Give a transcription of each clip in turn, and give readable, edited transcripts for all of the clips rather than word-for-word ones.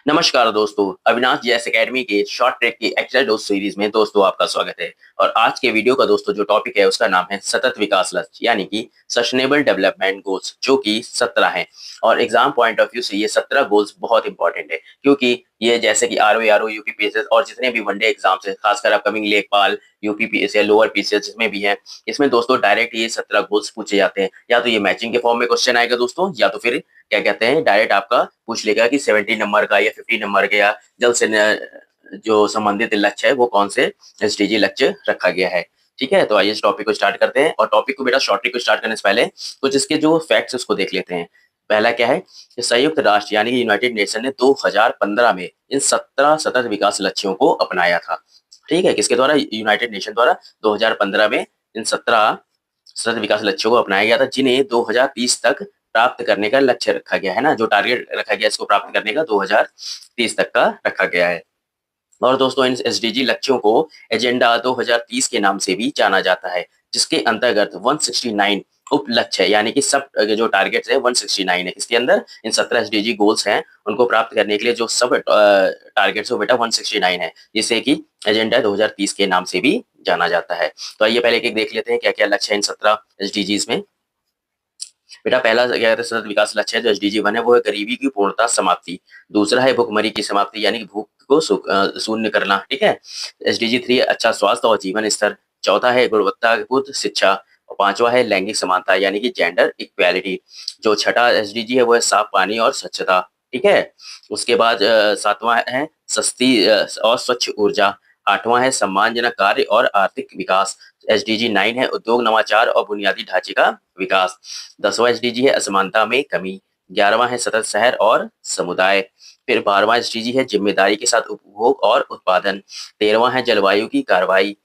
नमस्कार दोस्तों, Avinash GS academy के शॉर्ट ट्रैक की एक्स्ट्रा डोज सीरीज में दोस्तों आपका स्वागत है। और आज के वीडियो का दोस्तों जो टॉपिक है उसका नाम है सतत विकास लक्ष्य यानी कि सस्टेनेबल डेवलपमेंट गोल्स, जो कि 17 हैं। और एग्जाम पॉइंट ऑफ व्यू से ये 17 गोल्स बहुत इंपॉर्टेंट है, क्योंकि ये जैसे कि आरओ यूपीपीएसएस और जितने भी वनडे एग्जाम्स है, खासकर अपकमिंग लेखपाल यूपीपीएस या लोअर पीसीएस जिसमें भी है, इसमें दोस्तों डायरेक्ट ये 17 गोल्स पूछे जाते हैं। या तो ये मैचिंग के फॉर्म में क्वेश्चन आएगा दोस्तों, या तो फिर क्या कहते हैं डायरेक्ट आपका पूछ लेगा कि 70 नंबर का या 50 नंबर का या जल्द से जो संबंधित लक्ष्य है वो कौन से एसडीजी लक्ष्य रखा गया है। ठीक है, तो आइए इस टॉपिक को स्टार्ट करते हैं। और टॉपिक को बेटा शॉर्ट ट्रिक को स्टार्ट करने से पहले कुछ इसके जो फैक्ट्स उसको देख लेते हैं। पहला क्या है कि संयुक्त राष्ट्र यानी कि यूनाइटेड नेशन ने 2015 में इन 17 सतत विकास लक्ष्यों को अपनाया था। ठीक है, किसके द्वारा? यूनाइटेड नेशन द्वारा 2015 में इन 17 सतत विकास लक्ष्यों को अपनाया गया था, जिन्हें 2030 तक प्राप्त करने का लक्ष्य रखा गया है ना। जो टारगेट रखा गया इसको प्राप्त करने का 2030 तक का रखा गया है। और दोस्तों इन एसडीजी लक्ष्यों को एजेंडा 2030 के नाम से भी जाना जाता है, जिसके अंतर्गत 169 उप लक्ष्य है, यानी कि सब जो टारगेट्स है 169 है। इसके अंदर इन 17 एसडीजी गोल्स हैं, उनको प्राप्त करने के लिए जो सब टारगेट्स है बेटा 169 है, जिसे कि एजेंडा 2030 के नाम से भी जाना जाता है। तो आइए पहले एक देख लेते हैं क्या क्या लक्ष्य है इन 17 एसडीजीज में। बेटा पहला क्या कहते हैं सतत विकास लक्ष्य है जो एसडीजी 1 है, वो है गरीबी की पूर्णता समाप्ति। दूसरा है भूखमरी की समाप्ति यानी कि भूख को शून्य करना। ठीक है। एसडीजी 3 अच्छा स्वास्थ्य और जीवन स्तर। चौथा है गुणवत्तापूर्ण शिक्षा। और पांचवा है लैंगिक समानता यानी कि जेंडर इक्वालिटी। जो छठा एसडीजी है वो है साफ पानी और स्वच्छता। ठीक है। उसके बाद सातवां है सस्ती और स्वच्छ ऊर्जा। आठवां है सम्मानजनक कार्य और आर्थिक विकास। एसडीजी 9 है उद्योग नवाचार और बुनियादी ढांचे का विकास। 10वां एसडीजी है असमानता में कमी। 11वां है सतत शहर और समुदाय। फिर 12वां एसडीजी है जिम्मेदारी के साथ उपभोग और उत्पादन। 13वां है जलवायु की कार्रवाई।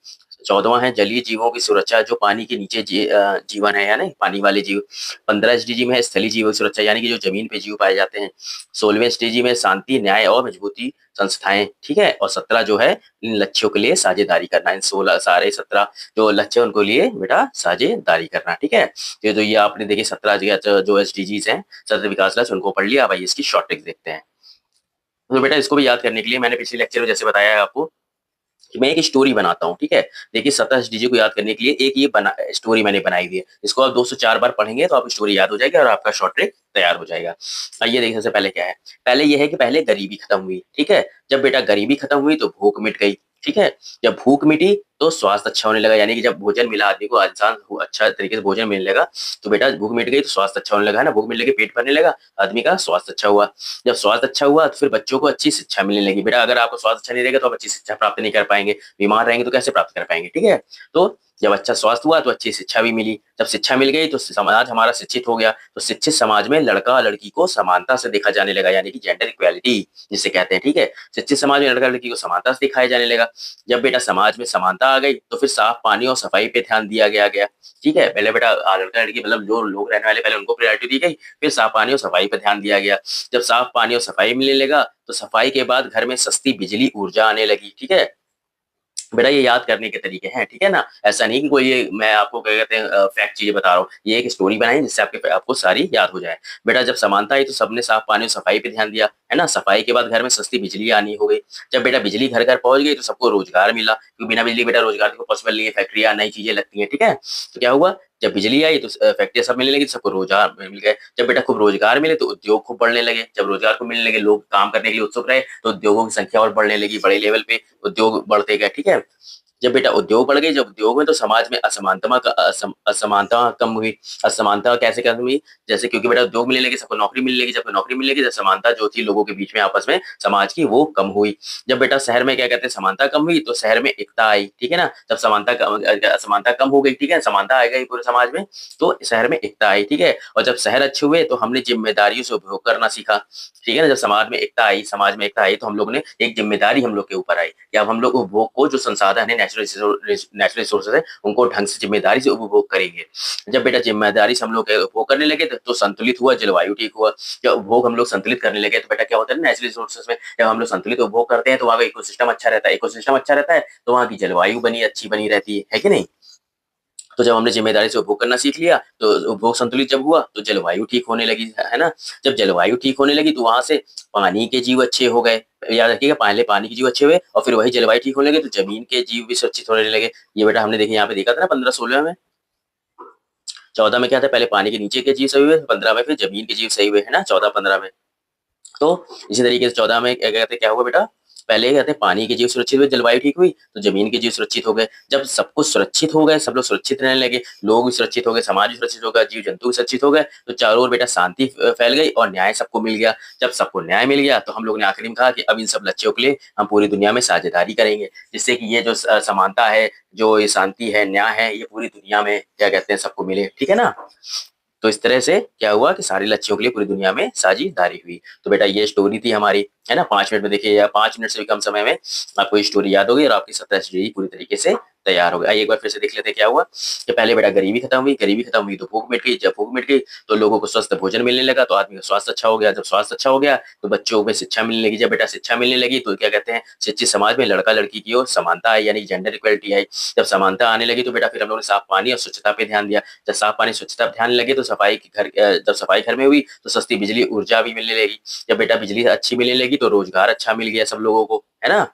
14वां है जलीय जीवों की सुरक्षा, जो पानी के नीचे जीवन है यानी पानी वाले जीव। 15 एसडीजी में है स्थलीय जीवों की सुरक्षा यानी कि जो जमीन पे जीव पाए जाते हैं। 16वें एसडीजी में शांति न्याय और मजबूती संस्थाएं। ठीक है। और 17 जो है इन लक्ष्यों के लिए साझेदारी करना। इन 16 सारे 17 जो लक्ष्य है उनको लिए बेटा साझेदारी करना। ठीक है। तो ये आपने देखिए 17 जो एसडीजीज हैं सतत विकास लक्ष्य उनको पढ़ लिया। अब आइए इसकी शॉर्ट ट्रिक देखते हैं। तो बेटा इसको भी याद करने के लिए मैंने पिछले लेक्चर में जैसे बताया है आपको कि मैं एक स्टोरी बनाता हूँ। ठीक है। देखिए 17 डीजे को याद करने के लिए एक ये बना स्टोरी मैंने बनाई हुई है। इसको आप 204 बार पढ़ेंगे तो आपको स्टोरी याद हो जाएगी और आपका शॉर्ट ट्रिक तैयार हो जाएगा। आइए देखिए सबसे पहले क्या है। पहले ये है कि पहले गरीबी खत्म हुई। ठीक है। जब बेटा गरीबी खत्म हुई तो भूख मिट गई। ठीक है। जब भूख मिटी तो स्वास्थ्य अच्छा होने लगा, यानी कि जब भोजन मिला आदमी को, इंसान को अच्छा तरीके से भोजन मिलने लगा तो बेटा भूख मिट गई तो स्वास्थ्य अच्छा होने लगा है ना। भूख मिलने के पेट भरने लगा, आदमी का स्वास्थ्य अच्छा हुआ। जब स्वास्थ्य अच्छा हुआ तो फिर बच्चों को अच्छी शिक्षा मिलने लगी। बेटा अगर आपको स्वास्थ्य अच्छा नहीं रहेगा तो आप अच्छी शिक्षा प्राप्त नहीं कर पाएंगे, बीमार रहेंगे तो कैसे प्राप्त कर पाएंगे। ठीक है। तो जब अच्छा स्वास्थ्य हुआ तो अच्छी शिक्षा भी मिली। जब शिक्षा मिल गई तो समाज हमारा शिक्षित हो गया। तो शिक्षित समाज में लड़का लड़की को समानता से देखा जाने लगा, यानी कि जेंडर इक्वालिटी जिसे कहते हैं। ठीक है। शिक्षित समाज में लड़का लड़की को समानता से दिखाया जाने लगा। जब बेटा समाज में समानता आ गई तो फिर साफ पानी और सफाई पे ध्यान दिया गया। ठीक है। पहले बेटा लड़का लड़की मतलब जो लोग रहने वाले पहले उनको प्रायोरिटी दी गई, फिर साफ पानी और सफाई पे ध्यान दिया गया। जब साफ पानी और सफाई मिलने लगा तो सफाई के बाद घर में सस्ती बिजली ऊर्जा आने लगी। ठीक है। बेटा ये याद करने के तरीके हैं। ठीक है ना। ऐसा नहीं कि कोई ये मैं आपको क्या कहते हैं फैक्ट चीजें बता रहा हूँ। ये एक स्टोरी बनाई जिससे आपको सारी याद हो जाए। बेटा जब समानता आई तो सबने साफ पानी और सफाई पे ध्यान दिया है ना। सफाई के बाद घर में सस्ती बिजली आनी हो गई। जब बेटा बिजली घर घर पहुंच गई तो सबको रोजगार मिला, क्योंकि बिना बिजली बेटा रोजगार तो पॉसिबल नहीं है, फैक्ट्रियां नई चीजें लगती हैं। ठीक है। तो क्या हुआ, जब बिजली आई तो फैक्ट्रियां सब मिलने लगी तो सबको रोजगार मिल गए। जब बेटा खूब रोजगार मिले तो उद्योग खूब बढ़ने लगे। जब रोजगार को मिलने लगे लोग काम करने के लिए उत्सुक रहे तो उद्योगों की संख्या और बढ़ने लगी, बड़े लेवल पे उद्योग बढ़ते गए। ठीक है। जब बेटा उद्योग बढ़ गए, जब उद्योग में तो समाज में असमानता कम हुई। असमानता कैसे कम हुई? जैसे क्योंकि बेटा उद्योग मिलने लगे सबको नौकरी मिलने लगी। जब नौकरी मिलने लगी जब समानता जो थी लोगों के बीच में आपस में समाज की वो कम हुई। जब बेटा शहर में क्या कहते हैं समानता कम हुई तो शहर में एकता आई। ठीक है ना। जब समानता कम हो गई, ठीक है, समानता आ गई पूरे समाज में तो शहर में एकता आई। ठीक है। और जब शहर अच्छे हुए तो हमने जिम्मेदारियों से उपभोग करना सीखा। ठीक है ना। जब समाज में एकता आई तो हम लोग ने एक जिम्मेदारी हम लोग के ऊपर आई कि अब हम लोग उपभोग को जो संसाधन है नेचुरल रिसोर्सेज है उनको ढंग से जिम्मेदारी से उपभोग करेंगे। जब बेटा जिम्मेदारी से हम लोग उपभोग करने लगे तो संतुलित हुआ, जलवायु ठीक हुआ। जब उपभोग हम लोग संतुलित करने लगे तो बेटा क्या होता है नेचुरल रिसोर्सेज में जब हम लोग संतुलित उपभोग करते हैं तो वहाँ का इकोसिस्टम अच्छा रहता है। इकोसिस्टम अच्छा रहता है तो वहाँ की जलवायु अच्छी बनी रहती है कि नहीं। तो जब हमने जिम्मेदारी से उपभोग करना सीख लिया, तो उपभोग संतुलित जब हुआ, तो जलवायु ठीक होने लगी, है ना? जब जलवायु ठीक होने लगी, तो वहाँ से पानी के जीव अच्छे हो गए। याद रखिएगा, पहले पानी के जीव अच्छे हुए और फिर वही जलवायु ठीक होने लगी, तो ज़मीन के जीव भी सुरक्षित होने लगे। ये बेटा हमने देखिए यहाँ पे देखा था ना 15-16 में। 14 में क्या था, पहले पानी के नीचे के जीव सही हुए, 15 में फिर ज़मीन के जीव सही हुए, है ना? 14-15 में। तो इसी तरीके से 14 में क्या कहते हैं क्या हुआ बेटा, पहले कहते हैं पानी के जीव सुरक्षित हुए, जलवायु ठीक हुई, तो जमीन के जीव सुरक्षित हो गए। जब सब कुछ सुरक्षित हो गए, सब लोग सुरक्षित रहने लगे, लोग भी सुरक्षित हो गए, समाज भी सुरक्षित हो गया, जीव जंतु भी सुरक्षित हो गए, तो चारों ओर बेटा शांति फैल गई और न्याय सबको मिल गया। जब सबको न्याय मिल गया, तो हम लोग ने आखिरी में कहा कि अब इन सब लक्ष्यों के लिए हम पूरी दुनिया में साझेदारी करेंगे, जिससे कि ये जो समानता है, जो ये शांति है, न्याय है, ये पूरी दुनिया में क्या कहते हैं सबको मिले। ठीक है ना? तो इस तरह से क्या हुआ कि सारे लक्ष्यों के लिए पूरी दुनिया में साझेदारी हुई। तो बेटा ये स्टोरी थी हमारी, है ना? 5 मिनट में देखिए, या 5 मिनट से भी कम समय में आपको ये स्टोरी याद होगी और आपकी 17 स्टोरी पूरी तरीके से तैयार हो गई। आइए एक बार फिर से देख लेते हैं क्या हुआ कि पहले बेटा गरीबी खत्म हुई तो भूख मिट गई, जब भूख मिट गई तो लोगों को स्वस्थ भोजन मिलने लगा, तो आदमी का स्वास्थ्य अच्छा हो गया, जब स्वास्थ्य अच्छा हो गया तो बच्चों में शिक्षा मिलने लगी, जब बेटा शिक्षा मिलने लगी तो क्या कहते हैं शिक्षित समाज में लड़का लड़की की ओर समानता आई, यानी जेंडर इक्वलिटी आई। जब समानता आने लगी तो बेटा फिर हम लोगों ने साफ पानी और स्वच्छता पे ध्यान दिया। जब साफ पानी स्वच्छता पे ध्यान लगे तो जब सफाई घर में हुई तो सस्ती बिजली ऊर्जा भी मिलने लगी। जब बेटा बिजली अच्छी मिलने लगी तो रोजगार अच्छा मिल गया सब लोगों को, है ना?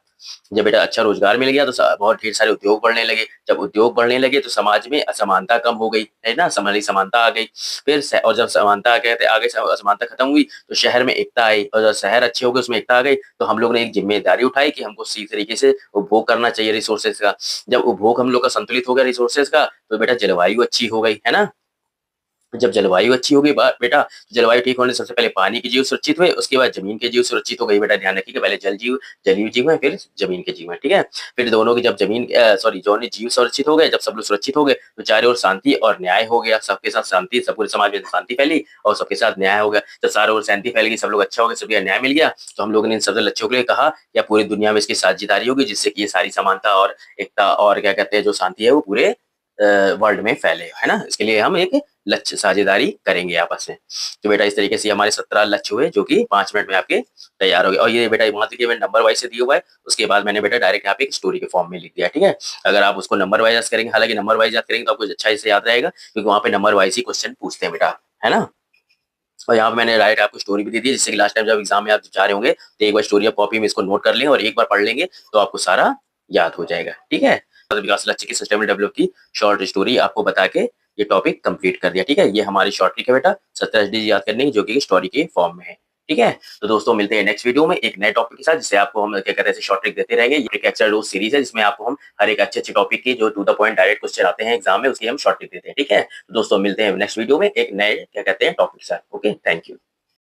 जब बेटा अच्छा रोजगार मिल गया तो बहुत ढेर सारे उद्योग बढ़ने लगे। जब उद्योग बढ़ने लगे तो समाज में असमानता कम हो गई, है ना? समाजी समानता आ गई। और जब समानता आ गई, असमानता खत्म हुई तो शहर में एकता आई, और जब शहर अच्छे हो गए उसमें एकता आ गई, तो हम लोग ने एक जिम्मेदारी उठाई कि हमको सही तरीके से उपभोग करना चाहिए रिसोर्सेज का। जब उपभोग हम लोग का संतुलित हो गया रिसोर्सेज का, तो बेटा जलवायु अच्छी हो गई, है ना? जब जलवायु अच्छी होगी बेटा, जलवायु ठीक होने से सबसे पहले पानी के जीव सुरक्षित हुए, उसके बाद जमीन के जीव सुरक्षित हो गई। बेटा ध्यान रखिए कि पहले जलीय जीव है, फिर जमीन के जीव है, ठीक है? फिर दोनों की जब सॉरी दोनों जीव सुरक्षित हो गए, जब सब लोग सुरक्षित हो गए, तो चारों ओर शांति और न्याय हो गया, सबके साथ शांति, सब पूरे समाज में शांति फैली और सबके साथ न्याय हो गया। जब चारों ओर शांति फैल गई, सब लोग अच्छा हो गए, सबको न्याय मिल गया, तो हम लोगों ने इन सब लक्ष्यों के लिए कहा या पूरी दुनिया में इसकी साझेदारी होगी, जिससे कि ये सारी समानता और एकता और क्या कहते हैं जो शांति है वो पूरे वर्ल्ड में फैले, है ना? इसके लिए हम एक लक्ष्य साझेदारी करेंगे आपस में। तो बेटा इस तरीके से हमारे 17 लक्ष्य हुए जो कि 5 मिनट में आपके तैयार हो गए। और ये बेटा वहाँ देखिए मैंने नंबर वाइज़ से दिया हुआ है, उसके बाद मैंने बेटा डायरेक्ट यहाँ पे एक स्टोरी के फॉर्म में लिख दिया, ठीक है? अगर आप उसको नंबर वाइज़ याद करेंगे, हालाँकि नंबर वाइज़ याद करेंगे तो आपको अच्छा से याद रहेगा, क्योंकि वहाँ पे नंबर वाइज़ ही क्वेश्चन पूछते हैं बेटा, है ना? और यहाँ पे मैंने डायरेक्ट आपको स्टोरी भी दे दी है, जिससे कि लास्ट टाइम जब एग्ज़ाम में आप जा रहे होंगे, तो एक बार स्टोरी आप कॉपी में इसको नोट कर लें और एक बार पढ़ लेंगे, तो आपको सारा याद हो जाएगा, ठीक है? तो विकास लक्ष्य की सस्टेनेबल डेवलप की शॉर्ट स्टोरी आपको बता के ये टॉपिक कंप्लीट कर दिया, ठीक है? ये हमारी शॉर्ट ट्रिक है बेटा, 17 एसडीजी याद करने की, जो कि स्टोरी के फॉर्म में है, ठीक है? तो दोस्तों मिलते हैं नेक्स्ट वीडियो में एक नए टॉपिक के साथ, जिससे आपको हम क्या कहते हैं शॉर्ट ट्रिक देते रहेंगे। ये एक एक्स्ट्रा डोज सीरीज है, जिसमें आपको हम हर एक अच्छे-अच्छे टॉपिक की जो to the point direct question आते हैं एग्जाम में, उसकी हम शॉर्ट ट्रिक देते हैं, ठीक है? तो दोस्तों मिलते हैं नेक्स्ट वीडियो में एक नए क्या कहते हैं टॉपिक के साथ। Okay, thank you.